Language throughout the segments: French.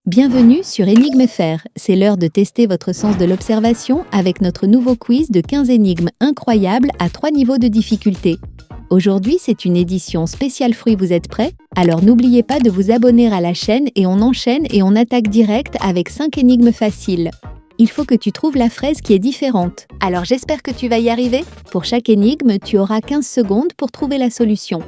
Bienvenue sur Énigme FR, c'est l'heure de tester votre sens de l'observation avec notre nouveau quiz de 15 énigmes incroyables à 3 niveaux de difficulté. Aujourd'hui, c'est une édition spéciale fruits, vous êtes prêts? Alors n'oubliez pas de vous abonner à la chaîne et on enchaîne et on attaque direct avec 5 énigmes faciles. Il faut que tu trouves la fraise qui est différente. Alors j'espère que tu vas y arriver. Pour chaque énigme, tu auras 15 secondes pour trouver la solution.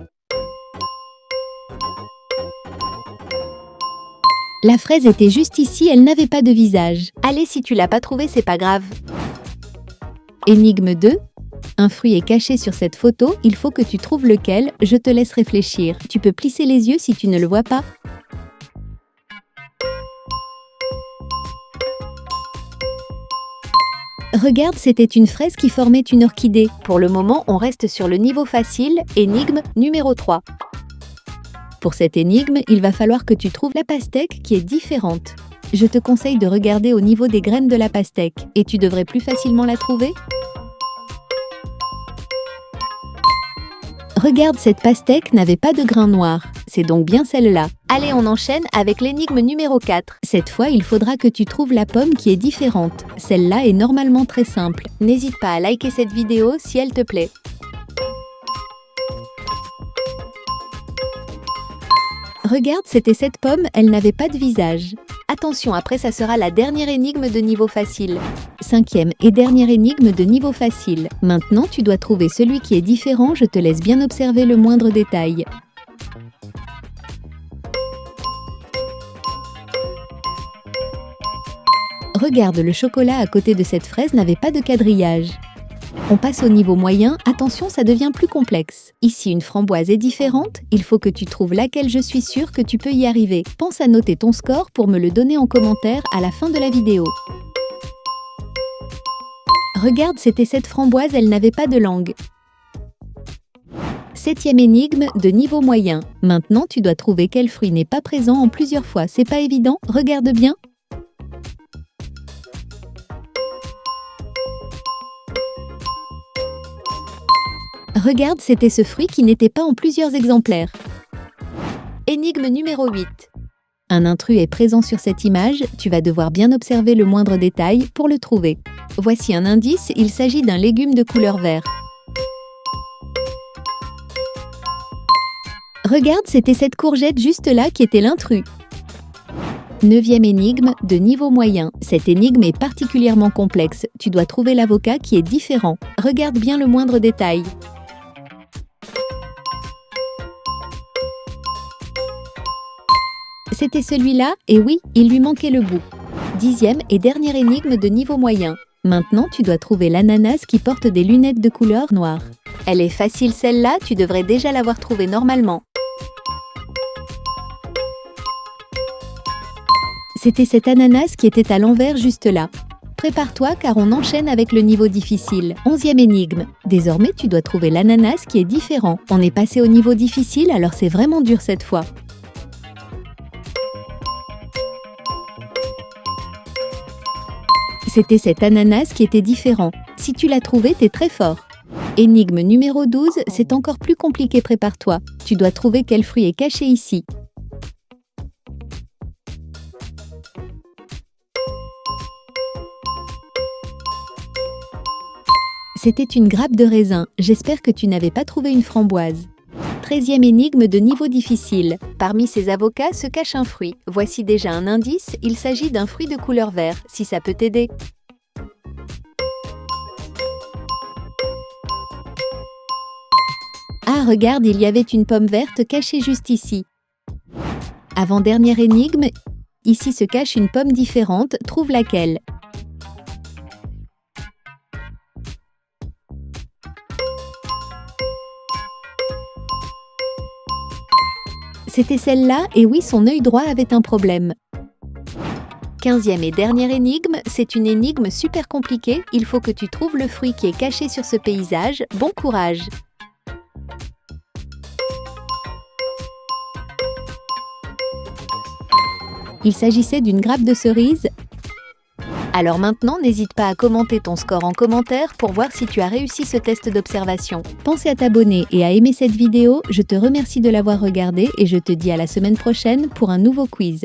La fraise était juste ici, elle n'avait pas de visage. Allez, si tu l'as pas trouvé, c'est pas grave. Énigme 2. Un fruit est caché sur cette photo, il faut que tu trouves lequel, je te laisse réfléchir. Tu peux plisser les yeux si tu ne le vois pas. Regarde, c'était une fraise qui formait une orchidée. Pour le moment, on reste sur le niveau facile, énigme numéro 3. Pour cette énigme, il va falloir que tu trouves la pastèque qui est différente. Je te conseille de regarder au niveau des graines de la pastèque. Et tu devrais plus facilement la trouver. Regarde, cette pastèque n'avait pas de grains noirs. C'est donc bien celle-là. Allez, on enchaîne avec l'énigme numéro 4. Cette fois, il faudra que tu trouves la pomme qui est différente. Celle-là est normalement très simple. N'hésite pas à liker cette vidéo si elle te plaît. Regarde, c'était cette pomme, elle n'avait pas de visage. Attention, après ça sera la dernière énigme de niveau facile. 5e et dernière énigme de niveau facile. Maintenant, tu dois trouver celui qui est différent, je te laisse bien observer le moindre détail. Regarde, le chocolat à côté de cette fraise n'avait pas de quadrillage. On passe au niveau moyen, attention, ça devient plus complexe. Ici, une framboise est différente, il faut que tu trouves laquelle, je suis sûre que tu peux y arriver. Pense à noter ton score pour me le donner en commentaire à la fin de la vidéo. Regarde, c'était cette framboise, elle n'avait pas de langue. 7e énigme de niveau moyen. Maintenant, tu dois trouver quel fruit n'est pas présent en plusieurs fois. C'est pas évident, regarde bien. Regarde, c'était ce fruit qui n'était pas en plusieurs exemplaires. Énigme numéro 8. Un intrus est présent sur cette image, tu vas devoir bien observer le moindre détail pour le trouver. Voici un indice, il s'agit d'un légume de couleur vert. Regarde, c'était cette courgette juste là qui était l'intrus. 9e énigme de niveau moyen. Cette énigme est particulièrement complexe, tu dois trouver l'avocat qui est différent. Regarde bien le moindre détail. C'était celui-là, et oui, il lui manquait le bout. 10e et dernière énigme de niveau moyen. Maintenant, tu dois trouver l'ananas qui porte des lunettes de couleur noire. Elle est facile celle-là, tu devrais déjà l'avoir trouvée normalement. C'était cet ananas qui était à l'envers juste là. Prépare-toi car on enchaîne avec le niveau difficile. 11e énigme. Désormais, tu dois trouver l'ananas qui est différent. On est passé au niveau difficile, alors c'est vraiment dur cette fois. C'était cet ananas qui était différent. Si tu l'as trouvé, t'es très fort. Énigme numéro 12, c'est encore plus compliqué, prépare-toi. Tu dois trouver quel fruit est caché ici. C'était une grappe de raisin. J'espère que tu n'avais pas trouvé une framboise. 13e énigme de niveau difficile. Parmi ces avocats se cache un fruit. Voici déjà un indice, il s'agit d'un fruit de couleur vert, si ça peut t'aider. Ah, regarde, il y avait une pomme verte cachée juste ici. Avant-dernière énigme, ici se cache une pomme différente, trouve laquelle. C'était celle-là, et oui, son œil droit avait un problème. 15e et dernière énigme, c'est une énigme super compliquée, il faut que tu trouves le fruit qui est caché sur ce paysage, bon courage! Il s'agissait d'une grappe de cerises. Alors maintenant, n'hésite pas à commenter ton score en commentaire pour voir si tu as réussi ce test d'observation. Pense à t'abonner et à aimer cette vidéo, je te remercie de l'avoir regardée et je te dis à la semaine prochaine pour un nouveau quiz.